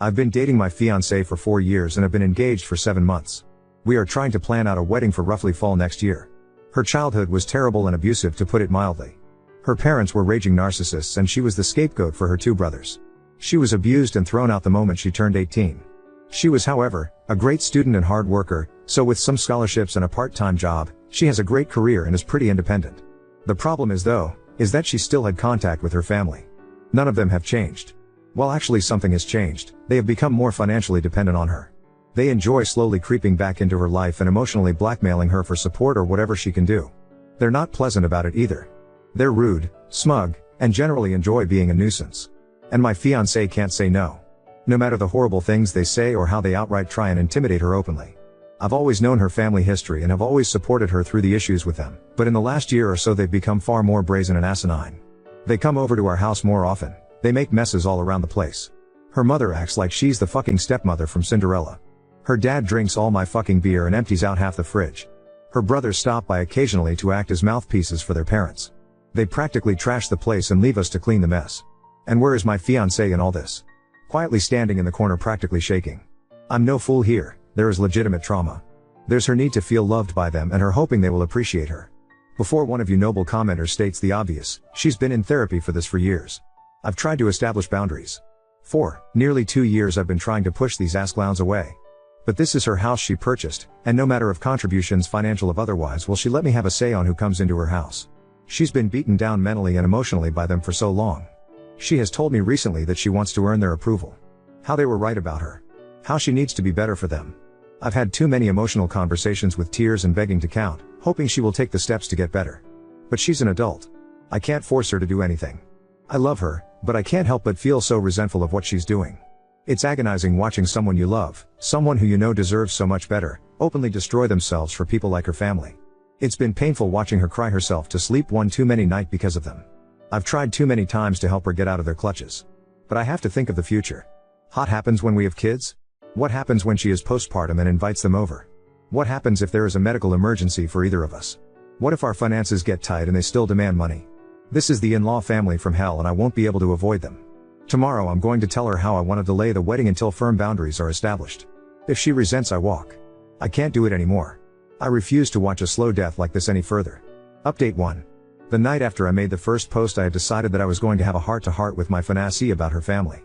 I've been dating my fiancée for 4 years and have been engaged for 7 months. We are trying to plan out a wedding for roughly fall next year. Her childhood was terrible and abusive, to put it mildly. Her parents were raging narcissists and she was the scapegoat for her 2 brothers. She was abused and thrown out the moment she turned 18. She was, however, a great student and hard worker, so with some scholarships and a part-time job, she has a great career and is pretty independent. The problem is that she still had contact with her family. None of them have changed. Well, actually something has changed. They have become more financially dependent on her. They enjoy slowly creeping back into her life and emotionally blackmailing her for support or whatever she can do. They're not pleasant about it either. They're rude, smug, and generally enjoy being a nuisance. And my fiancée can't say no. No matter the horrible things they say or how they outright try and intimidate her openly. I've always known her family history and have always supported her through the issues with them, but in the last year or so they've become far more brazen and asinine. They come over to our house more often. They make messes all around the place. Her mother acts like she's the fucking stepmother from Cinderella. Her dad drinks all my fucking beer and empties out half the fridge. Her brothers stop by occasionally to act as mouthpieces for their parents. They practically trash the place and leave us to clean the mess. And where is my fiancée in all this? Quietly standing in the corner, practically shaking. I'm no fool here. There is legitimate trauma. There's her need to feel loved by them and her hoping they will appreciate her. Before one of you noble commenters states the obvious, she's been in therapy for this for years. I've tried to establish boundaries. For nearly 2 years I've been trying to push these ass clowns away. But this is her house she purchased, and no matter of contributions, financial or otherwise, will she let me have a say on who comes into her house. She's been beaten down mentally and emotionally by them for so long. She has told me recently that she wants to earn their approval. How they were right about her. How she needs to be better for them. I've had too many emotional conversations with tears and begging to count, hoping she will take the steps to get better. But she's an adult. I can't force her to do anything. I love her, but I can't help but feel so resentful of what she's doing. It's agonizing watching someone you love, someone who you know deserves so much better, openly destroy themselves for people like her family. It's been painful watching her cry herself to sleep one too many night because of them. I've tried too many times to help her get out of their clutches. But I have to think of the future. What happens when we have kids? What happens when she is postpartum and invites them over? What happens if there is a medical emergency for either of us? What if our finances get tight and they still demand money? This is the in-law family from hell and I won't be able to avoid them. Tomorrow I'm going to tell her how I want to delay the wedding until firm boundaries are established. If she resents, I walk. I can't do it anymore. I refuse to watch a slow death like this any further. Update 1. The night after I made the first post I had decided that I was going to have a heart-to-heart with my fiancée about her family.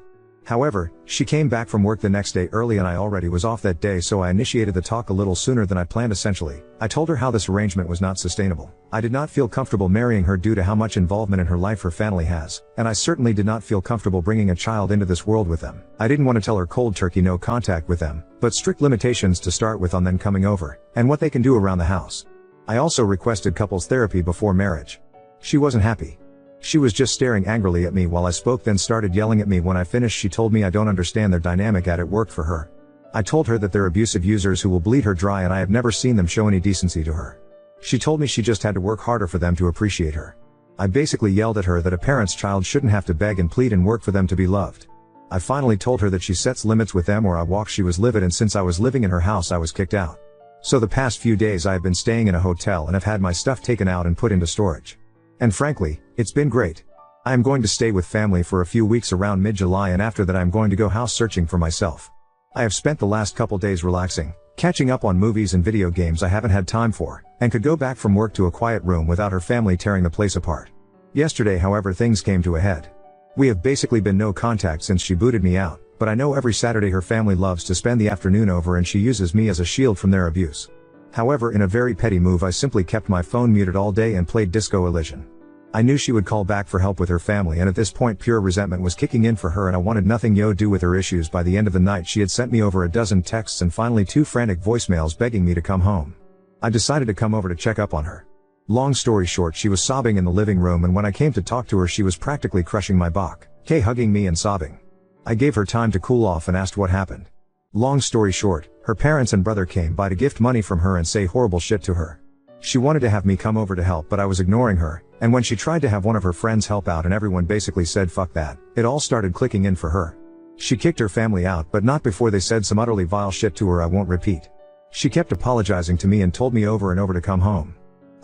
However, she came back from work the next day early and I already was off that day, so I initiated the talk a little sooner than I planned. Essentially, I told her how this arrangement was not sustainable. I did not feel comfortable marrying her due to how much involvement in her life her family has, and I certainly did not feel comfortable bringing a child into this world with them. I didn't want to tell her cold turkey no contact with them, but strict limitations to start with on them coming over, and what they can do around the house. I also requested couples therapy before marriage. She wasn't happy. She was just staring angrily at me while I spoke, then started yelling at me when I finished. She told me I don't understand their dynamic at it worked for her. I told her that they're abusive users who will bleed her dry and I have never seen them show any decency to her. She told me she just had to work harder for them to appreciate her. I basically yelled at her that a parent's child shouldn't have to beg and plead and work for them to be loved. I finally told her that she sets limits with them or I walk. She was livid, and since I was living in her house I was kicked out. So the past few days I have been staying in a hotel and have had my stuff taken out and put into storage. And frankly, it's been great. I am going to stay with family for a few weeks around mid-July, and after that I am going to go house searching for myself. I have spent the last couple days relaxing, catching up on movies and video games I haven't had time for, and could go back from work to a quiet room without her family tearing the place apart. Yesterday, however, things came to a head. We have basically been no contact since she booted me out, but I know every Saturday her family loves to spend the afternoon over and she uses me as a shield from their abuse. However, in a very petty move I simply kept my phone muted all day and played Disco Elysian. I knew she would call back for help with her family, and at this point pure resentment was kicking in for her and I wanted nothing to do with her issues. By the end of the night she had sent me over a dozen texts and finally 2 frantic voicemails begging me to come home. I decided to come over to check up on her. Long story short, she was sobbing in the living room, and when I came to talk to her she was practically crushing my back, hugging me and sobbing. I gave her time to cool off and asked what happened. Long story short, her parents and brother came by to gift money from her and say horrible shit to her. She wanted to have me come over to help, but I was ignoring her, and when she tried to have one of her friends help out and everyone basically said fuck that, it all started clicking in for her. She kicked her family out, but not before they said some utterly vile shit to her I won't repeat. She kept apologizing to me and told me over and over to come home.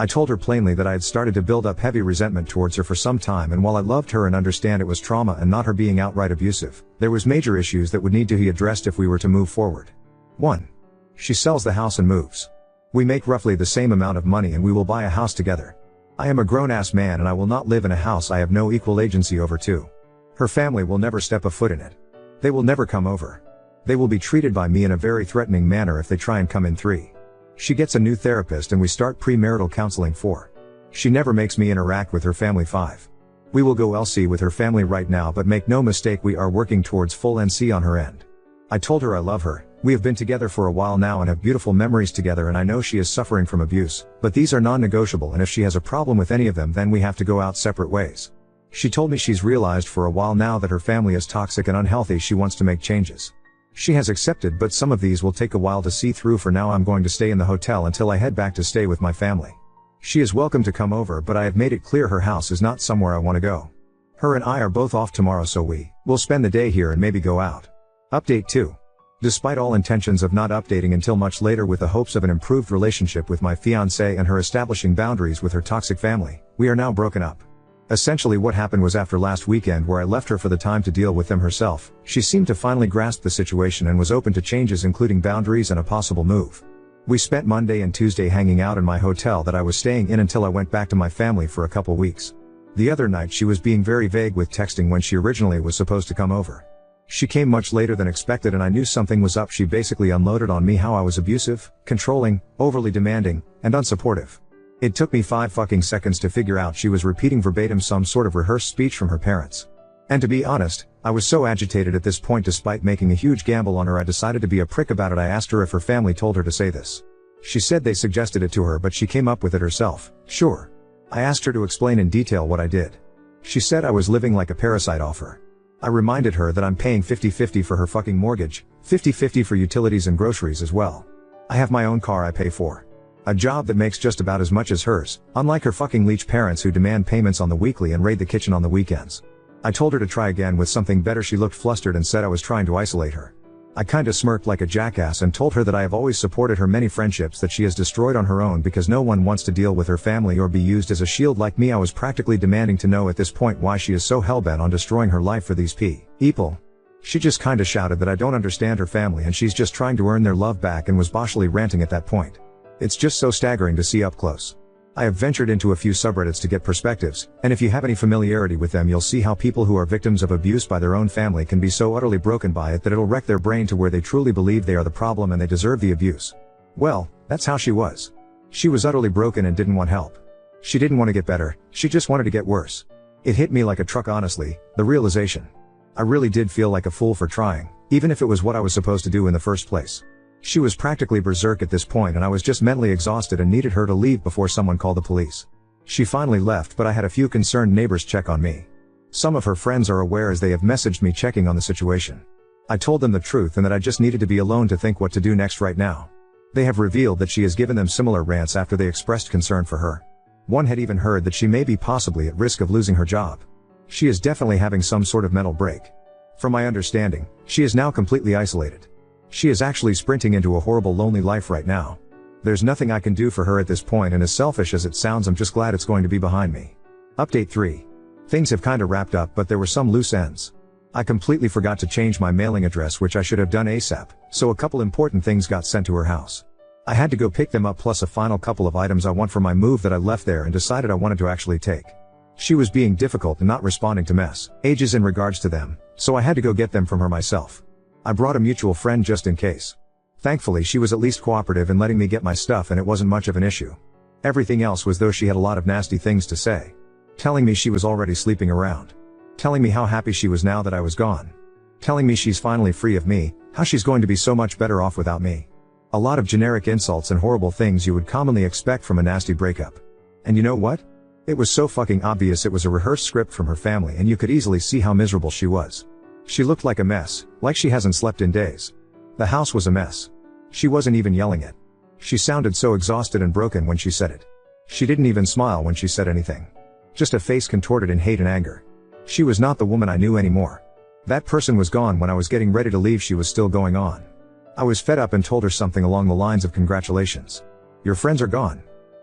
I told her plainly that I had started to build up heavy resentment towards her for some time, and while I loved her and understand it was trauma and not her being outright abusive, there was major issues that would need to be addressed if we were to move forward. 1. She sells the house and moves. We make roughly the same amount of money and we will buy a house together. I am a grown-ass man and I will not live in a house I have no equal agency over. 2. Her family will never step a foot in it. They will never come over. They will be treated by me in a very threatening manner if they try and come in. 3. She gets a new therapist and we start premarital counseling. 4. She never makes me interact with her family. 5. We will go LC with her family right now, but make no mistake, we are working towards full NC on her end. I told her I love her. We have been together for a while now and have beautiful memories together, and I know she is suffering from abuse, but these are non-negotiable, and if she has a problem with any of them, then we have to go out separate ways. She told me she's realized for a while now that her family is toxic and unhealthy. She wants to make changes. She has accepted, but some of these will take a while to see through. For now I'm going to stay in the hotel until I head back to stay with my family. She is welcome to come over, but I have made it clear her house is not somewhere I want to go. Her and I are both off tomorrow, so we will spend the day here and maybe go out. Update 2. Despite all intentions of not updating until much later with the hopes of an improved relationship with my fiancée and her establishing boundaries with her toxic family, we are now broken up. Essentially what happened was, after last weekend where I left her for the time to deal with them herself, she seemed to finally grasp the situation and was open to changes, including boundaries and a possible move. We spent Monday and Tuesday hanging out in my hotel that I was staying in until I went back to my family for a couple weeks. The other night she was being very vague with texting when she originally was supposed to come over. She came much later than expected and I knew something was up. She basically unloaded on me how I was abusive, controlling, overly demanding, and unsupportive. It took me 5 fucking seconds to figure out she was repeating verbatim some sort of rehearsed speech from her parents. And to be honest, I was so agitated at this point, despite making a huge gamble on her, I decided to be a prick about it. I asked her if her family told her to say this. She said they suggested it to her, but she came up with it herself. Sure. I asked her to explain in detail what I did. She said I was living like a parasite off her. I reminded her that I'm paying 50-50 for her fucking mortgage, 50-50 for utilities and groceries as well. I have my own car I pay for. A job that makes just about as much as hers, unlike her fucking leech parents who demand payments on the weekly and raid the kitchen on the weekends. I told her to try again with something better. She looked flustered and said I was trying to isolate her. I kinda smirked like a jackass and told her that I have always supported her many friendships that she has destroyed on her own because no one wants to deal with her family or be used as a shield like me. I was practically demanding to know at this point why she is so hellbent on destroying her life for these people. She just kinda shouted that I don't understand her family and she's just trying to earn their love back, and was boshly ranting at that point. It's just so staggering to see up close. I have ventured into a few subreddits to get perspectives, and if you have any familiarity with them, you'll see how people who are victims of abuse by their own family can be so utterly broken by it that it'll wreck their brain to where they truly believe they are the problem and they deserve the abuse. Well, that's how she was. She was utterly broken and didn't want help. She didn't want to get better, she just wanted to get worse. It hit me like a truck, honestly, the realization. I really did feel like a fool for trying, even if it was what I was supposed to do in the first place. She was practically berserk at this point and I was just mentally exhausted and needed her to leave before someone called the police. She finally left, but I had a few concerned neighbors check on me. Some of her friends are aware as they have messaged me checking on the situation. I told them the truth and that I just needed to be alone to think what to do next right now. They have revealed that she has given them similar rants after they expressed concern for her. One had even heard that she may be possibly at risk of losing her job. She is definitely having some sort of mental break. From my understanding, she is now completely isolated. She is actually sprinting into a horrible lonely life right now. There's nothing I can do for her at this point, and as selfish as it sounds, I'm just glad it's going to be behind me. Update 3. Things have kinda wrapped up, but there were some loose ends. I completely forgot to change my mailing address, which I should have done ASAP, so a couple important things got sent to her house. I had to go pick them up, plus a final couple of items I want for my move that I left there and decided I wanted to actually take. She was being difficult and not responding to messages in regards to them, so I had to go get them from her myself. I brought a mutual friend just in case. Thankfully she was at least cooperative in letting me get my stuff and it wasn't much of an issue. Everything else was, though, she had a lot of nasty things to say. Telling me she was already sleeping around. Telling me how happy she was now that I was gone. Telling me she's finally free of me, how she's going to be so much better off without me. A lot of generic insults and horrible things you would commonly expect from a nasty breakup. And you know what? It was so fucking obvious it was a rehearsed script from her family, and you could easily see how miserable she was. She looked like a mess, like she hasn't slept in days. The house was a mess. She wasn't even yelling it. She sounded so exhausted and broken when she said it. She didn't even smile when she said anything. Just a face contorted in hate and anger. She was not the woman I knew anymore. That person was gone when I was getting ready to leave. She was still going on. I was fed up and told her something along the lines of, "Congratulations. Your friends are gone.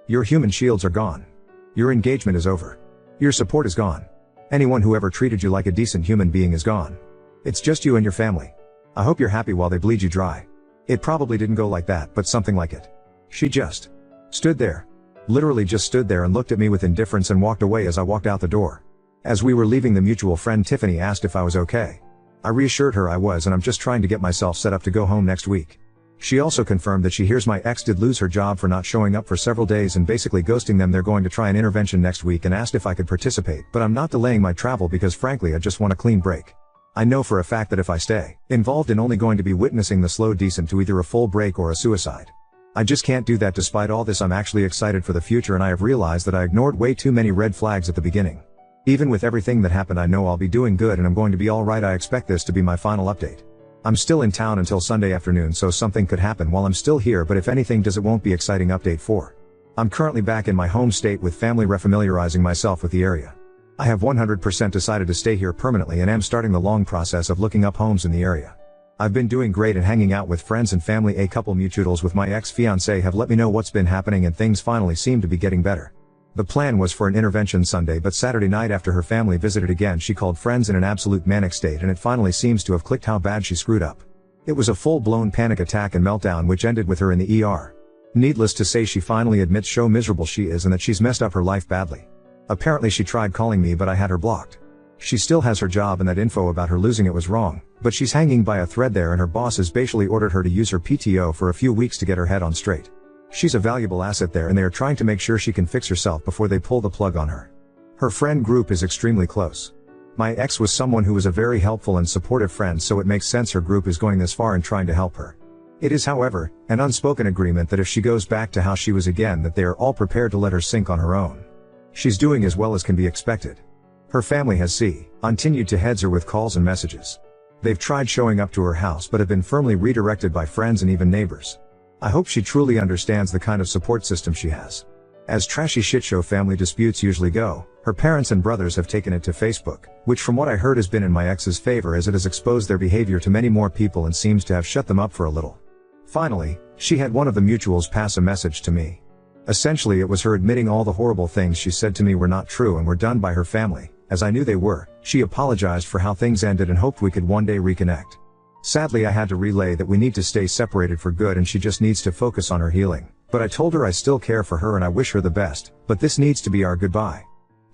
Your human shields are gone. Your engagement is over. Your support is gone. Anyone who ever treated you like a decent human being is gone. It's just you and your family. I hope you're happy while they bleed you dry. It probably didn't go like that, but something like it. She just stood there. Literally just stood there and looked at me with indifference and walked away as I walked out the door. As we were leaving, the mutual friend Tiffany asked if I was okay. I reassured her I was, and I'm just trying to get myself set up to go home next week. She also confirmed that she hears my ex did lose her job for not showing up for several days and basically ghosting them. They're going to try an intervention next week and asked if I could participate, but I'm not delaying my travel because frankly I just want a clean break. I know for a fact that if I stay involved in only going to be witnessing the slow descent to either a full break or a suicide. I just can't do that. Despite all this, I'm actually excited for the future, and I have realized that I ignored way too many red flags at the beginning. Even with everything that happened, I know I'll be doing good and I'm going to be alright. I expect this to be my final update. I'm still in town until Sunday afternoon, so something could happen while I'm still here, but if anything does, it won't be exciting. Update 4. I'm currently back in my home state with family, refamiliarizing myself with the area. I have 100% decided to stay here permanently and am starting the long process of looking up homes in the area. I've been doing great and hanging out with friends and family. A couple mutuals with my ex-fiancée have let me know what's been happening, and things finally seem to be getting better. The plan was for an intervention Sunday, but Saturday night after her family visited again, she called friends in an absolute manic state, and it finally seems to have clicked how bad she screwed up. It was a full-blown panic attack and meltdown which ended with her in the ER. Needless to say, she finally admits how miserable she is and that she's messed up her life badly. Apparently she tried calling me, but I had her blocked. She still has her job, and that info about her losing it was wrong, but she's hanging by a thread there, and her boss has basically ordered her to use her PTO for a few weeks to get her head on straight. She's a valuable asset there, and they are trying to make sure she can fix herself before they pull the plug on her. Her friend group is extremely close. My ex was someone who was a very helpful and supportive friend, so it makes sense her group is going this far and trying to help her. It is, however, an unspoken agreement that if she goes back to how she was again, that they are all prepared to let her sink on her own. She's doing as well as can be expected. Her family has continued to heads her with calls and messages. They've tried showing up to her house but have been firmly redirected by friends and even neighbors. I hope she truly understands the kind of support system she has. As trashy shitshow family disputes usually go, her parents and brothers have taken it to Facebook, which from what I heard has been in my ex's favor, as it has exposed their behavior to many more people and seems to have shut them up for a little. Finally, she had one of the mutuals pass a message to me. Essentially it was her admitting all the horrible things she said to me were not true and were done by her family, as I knew they were. She apologized for how things ended and hoped we could one day reconnect. Sadly, I had to relay that we need to stay separated for good and she just needs to focus on her healing, but I told her I still care for her and I wish her the best, but this needs to be our goodbye.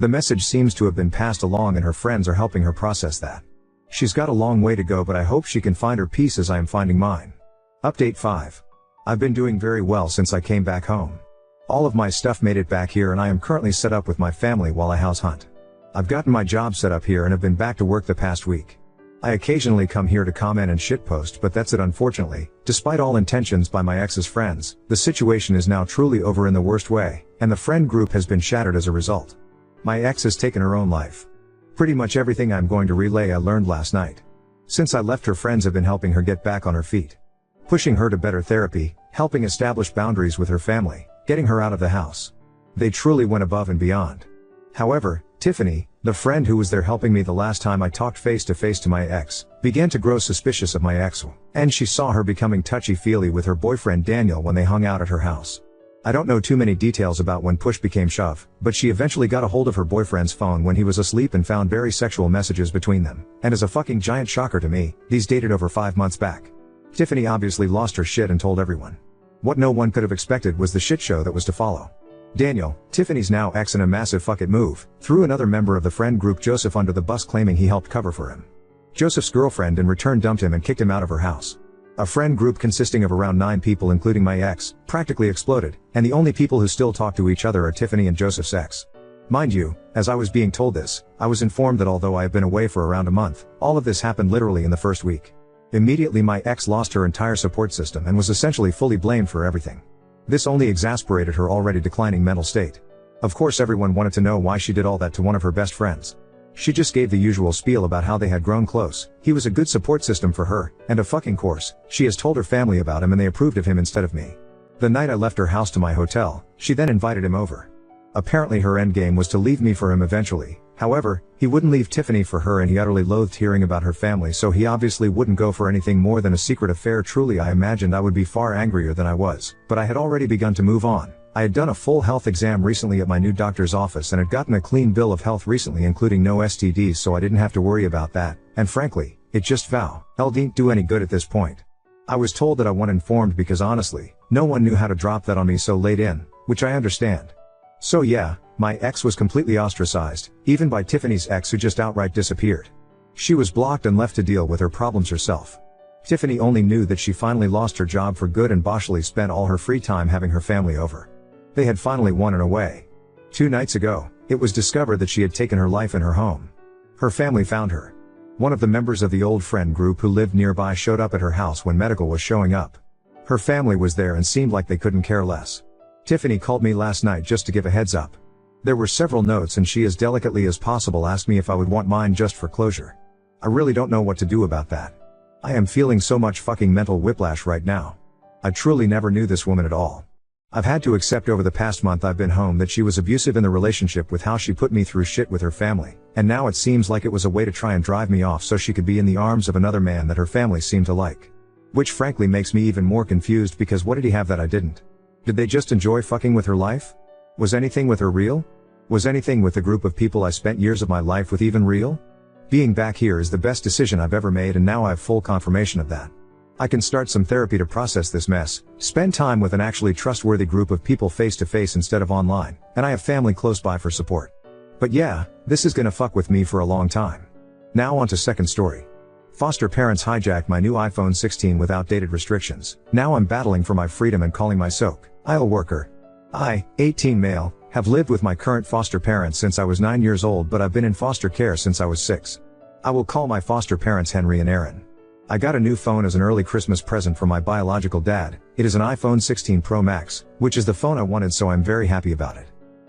The message seems to have been passed along and her friends are helping her process that. She's got a long way to go, but I hope she can find her peace as I am finding mine. Update 5. I've been doing very well since I came back home. All of my stuff made it back here and I am currently set up with my family while I house hunt. I've gotten my job set up here and have been back to work the past week. I occasionally come here to comment and shitpost, but that's it. Unfortunately, despite all intentions by my ex's friends, the situation is now truly over in the worst way, and the friend group has been shattered as a result. My ex has taken her own life. Pretty much everything I'm going to relay I learned last night. Since I left, her friends have been helping her get back on her feet. Pushing her to better therapy, helping establish boundaries with her family, getting her out of the house. They truly went above and beyond. However, Tiffany, the friend who was there helping me the last time I talked face to face to my ex, began to grow suspicious of my ex, and she saw her becoming touchy-feely with her boyfriend Daniel when they hung out at her house. I don't know too many details about when push became shove, but she eventually got a hold of her boyfriend's phone when he was asleep and found very sexual messages between them, and as a fucking giant shocker to me, these dated over 5 months back. Tiffany obviously lost her shit and told everyone. What no one could have expected was the shit show that was to follow. Daniel, Tiffany's now ex, in a massive fuck it move, threw another member of the friend group, Joseph, under the bus, claiming he helped cover for him. Joseph's girlfriend in return dumped him and kicked him out of her house. A friend group consisting of around 9 people, including my ex, practically exploded, and the only people who still talk to each other are Tiffany and Joseph's ex. Mind you, as I was being told this, I was informed that although I have been away for around a month, all of this happened literally in the first week. Immediately my ex lost her entire support system and was essentially fully blamed for everything. This only exasperated her already declining mental state. Of course everyone wanted to know why she did all that to one of her best friends. She just gave the usual spiel about how they had grown close, he was a good support system for her, and of fucking course, she has told her family about him and they approved of him instead of me. The night I left her house to my hotel, she then invited him over. Apparently her endgame was to leave me for him eventually. However, he wouldn't leave Tiffany for her and he utterly loathed hearing about her family, so he obviously wouldn't go for anything more than a secret affair. Truly, I imagined I would be far angrier than I was, but I had already begun to move on, I had done a full health exam recently at my new doctor's office and had gotten a clean bill of health recently including no STDs, so I didn't have to worry about that, and frankly, it just didn't do any good at this point. I was told that I wasn't informed because honestly, no one knew how to drop that on me so late in, which I understand. So yeah, my ex was completely ostracized, even by Tiffany's ex who just outright disappeared. She was blocked and left to deal with her problems herself. Tiffany only knew that she finally lost her job for good and boshily spent all her free time having her family over. They had finally won in a way. 2 nights ago, it was discovered that she had taken her life in her home. Her family found her. One of the members of the old friend group who lived nearby showed up at her house when medical was showing up. Her family was there and seemed like they couldn't care less. Tiffany called me last night just to give a heads up. There were several notes and she as delicately as possible asked me if I would want mine just for closure. I really don't know what to do about that. I am feeling so much fucking mental whiplash right now. I truly never knew this woman at all. I've had to accept over the past month I've been home that she was abusive in the relationship with how she put me through shit with her family, and now it seems like it was a way to try and drive me off so she could be in the arms of another man that her family seemed to like. Which frankly makes me even more confused because what did he have that I didn't? Did they just enjoy fucking with her life? Was anything with her real? Was anything with the group of people I spent years of my life with even real? Being back here is the best decision I've ever made and now I have full confirmation of that. I can start some therapy to process this mess, spend time with an actually trustworthy group of people face to face instead of online, and I have family close by for support. But yeah, this is gonna fuck with me for a long time. Now on to second story. Foster parents hijacked my new iPhone 16 with outdated restrictions. Now I'm battling for my freedom and calling my SOC worker. I, 18 male, have lived with my current foster parents since I was 9 years old, but I've been in foster care since I was 6. I will call my foster parents Henry and Aaron. I got a new phone as an early Christmas present from my biological dad. It is an iPhone 16 Pro Max, which is the phone I wanted, so I'm very happy about it.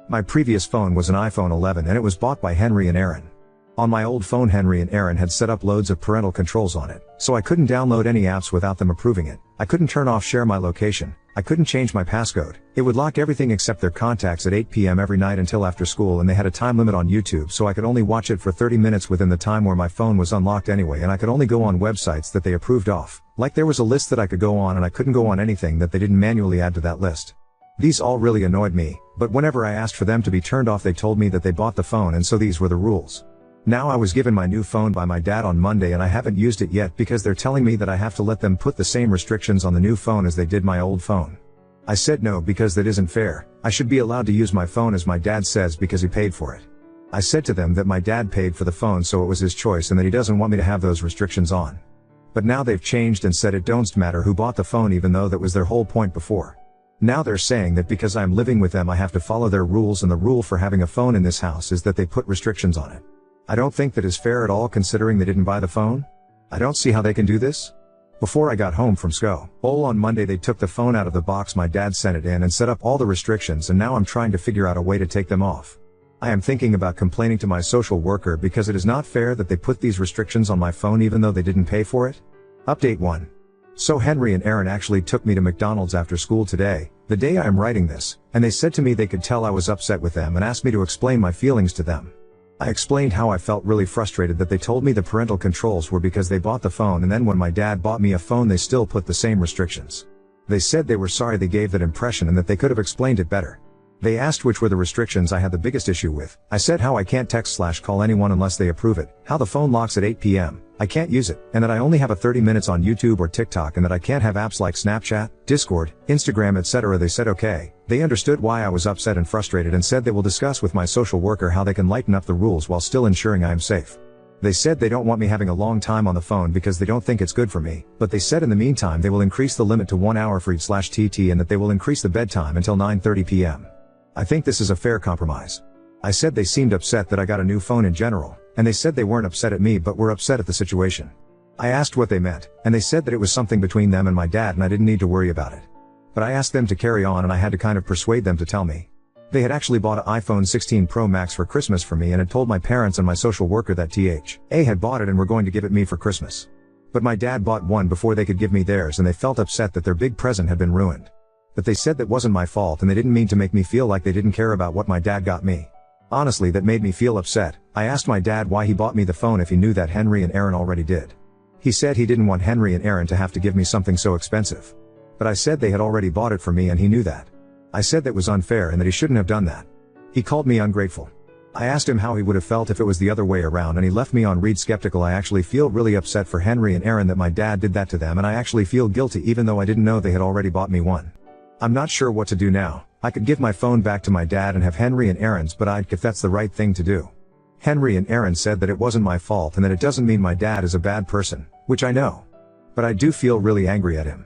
My previous phone was an iPhone 11 and it was bought by Henry and Aaron. On my old phone Henry and Aaron had set up loads of parental controls on it, so I couldn't download any apps without them approving it. I couldn't turn off share my location. I couldn't change my passcode. It would lock everything except their contacts at 8 p.m. every night until after school, and they had a time limit on YouTube, so I could only watch it for 30 minutes within the time where my phone was unlocked anyway, and I could only go on websites that they approved off. Like there was a list that I could go on and I couldn't go on anything that they didn't manually add to that list. These all really annoyed me, but whenever I asked for them to be turned off they told me that they bought the phone and so these were the rules. Now I was given my new phone by my dad on Monday and I haven't used it yet because they're telling me that I have to let them put the same restrictions on the new phone as they did my old phone. I said no because that isn't fair. I should be allowed to use my phone as my dad says because he paid for it. I said to them that my dad paid for the phone so it was his choice and that he doesn't want me to have those restrictions on. But now they've changed and said it don't matter who bought the phone even though that was their whole point before. Now they're saying that because I'm living with them I have to follow their rules and the rule for having a phone in this house is that they put restrictions on it. I don't think that is fair at all considering they didn't buy the phone. I don't see how they can do this. Before I got home from school on Monday they took the phone out of the box my dad sent it in and set up all the restrictions and now I'm trying to figure out a way to take them off. I am thinking about complaining to my social worker because it is not fair that they put these restrictions on my phone even though they didn't pay for it. Update 1. So Henry and Aaron actually took me to McDonald's after school today, the day I am writing this, and they said to me they could tell I was upset with them and asked me to explain my feelings to them. I explained how I felt really frustrated that they told me the parental controls were because they bought the phone and then when my dad bought me a phone they still put the same restrictions. They said they were sorry they gave that impression and that they could have explained it better. They asked which were the restrictions I had the biggest issue with. I said how I can't text/call anyone unless they approve it, how the phone locks at 8 p.m, I can't use it, and that I only have a 30 minutes on YouTube or TikTok and that I can't have apps like Snapchat, Discord, Instagram etc. They said okay, they understood why I was upset and frustrated and said they will discuss with my social worker how they can lighten up the rules while still ensuring I am safe. They said they don't want me having a long time on the phone because they don't think it's good for me, but they said in the meantime they will increase the limit to 1 hour for each/TT and that they will increase the bedtime until 9:30 p.m. I think this is a fair compromise. I said they seemed upset that I got a new phone in general, and they said they weren't upset at me but were upset at the situation. I asked what they meant, and they said that it was something between them and my dad and I didn't need to worry about it. But I asked them to carry on and I had to kind of persuade them to tell me. They had actually bought an iPhone 16 Pro Max for Christmas for me and had told my parents and my social worker that THA had bought it and were going to give it me for Christmas. But my dad bought one before they could give me theirs and they felt upset that their big present had been ruined. But they said that wasn't my fault and they didn't mean to make me feel like they didn't care about what my dad got me. Honestly, that made me feel upset. I asked my dad why he bought me the phone if he knew that Henry and Aaron already did. He said he didn't want Henry and Aaron to have to give me something so expensive. But I said they had already bought it for me and he knew that. I said that was unfair and that he shouldn't have done that. He called me ungrateful. I asked him how he would have felt if it was the other way around, and he left me on read skeptical. I actually feel really upset for Henry and Aaron that my dad did that to them, and I actually feel guilty even though I didn't know they had already bought me one. I'm not sure what to do now. I could give my phone back to my dad and have Henry and Aaron's, but if that's the right thing to do. Henry and Aaron said that it wasn't my fault and that it doesn't mean my dad is a bad person, which I know. But I do feel really angry at him.